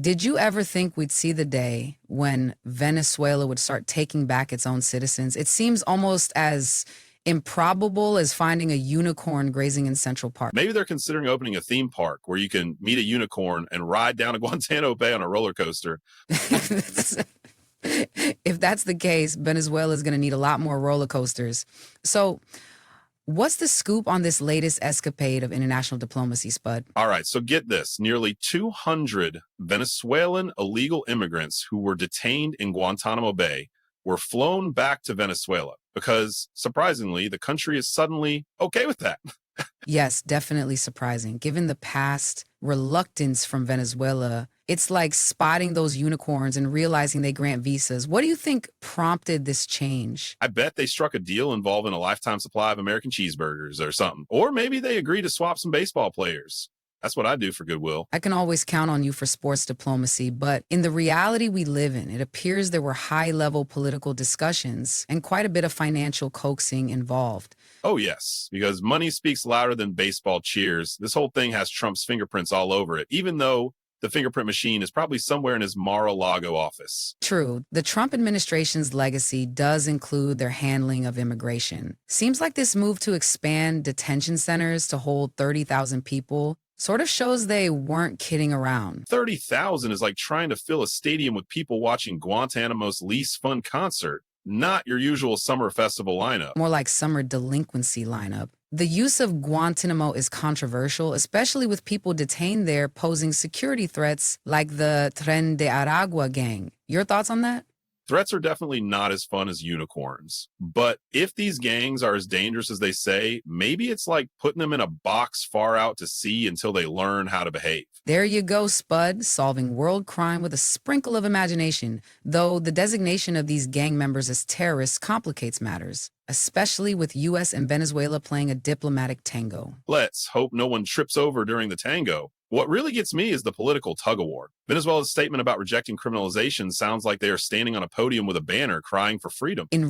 Did you ever think we'd see the day when Venezuela would start taking back its own citizens? It seems almost as improbable as finding a unicorn grazing in Central Park. Maybe they're considering opening a theme park where you can meet a unicorn and ride down to Guantánamo Bay on a roller coaster. If that's the case, Venezuela is going to need a lot more roller coasters. So, what's the scoop on this latest escapade of international diplomacy, Spud? All right, so get this. Nearly 200 Venezuelan illegal immigrants who were detained in Guantánamo Bay were flown back to Venezuela because, surprisingly, the country is suddenly okay with that. Yes, definitely surprising. Given the past reluctance from Venezuela, it's like spotting those unicorns and realizing they grant visas. What do you think prompted this change? I bet they struck a deal involving a lifetime supply of American cheeseburgers or something. Or maybe they agreed to swap some baseball players. That's what I do for goodwill. I can always count on you for sports diplomacy, but in the reality we live in, it appears there were high-level political discussions and quite a bit of financial coaxing involved. Oh, yes, because money speaks louder than baseball cheers. This whole thing has Trump's fingerprints all over it, even though the fingerprint machine is probably somewhere in his Mar-a-Lago office. True. The Trump administration's legacy does include their handling of immigration. Seems like this move to expand detention centers to hold 30,000 people sort of shows they weren't kidding around. 30,000 is like trying to fill a stadium with people watching Guantanamo's least fun concert, not your usual summer festival lineup. More like summer delinquency lineup. The use of Guantanamo is controversial, especially with people detained there posing security threats like the Tren de Aragua gang. Your thoughts on that? Threats are definitely not as fun as unicorns. But if these gangs are as dangerous as they say, maybe it's like putting them in a box far out to sea until they learn how to behave. There you go, Spud, solving world crime with a sprinkle of imagination, though the designation of these gang members as terrorists complicates matters, especially with U.S. and Venezuela playing a diplomatic tango. Let's hope no one trips over during the tango. What really gets me is the political tug-of-war. Venezuela's statement about rejecting criminalization sounds like they are standing on a podium with a banner crying for freedom. In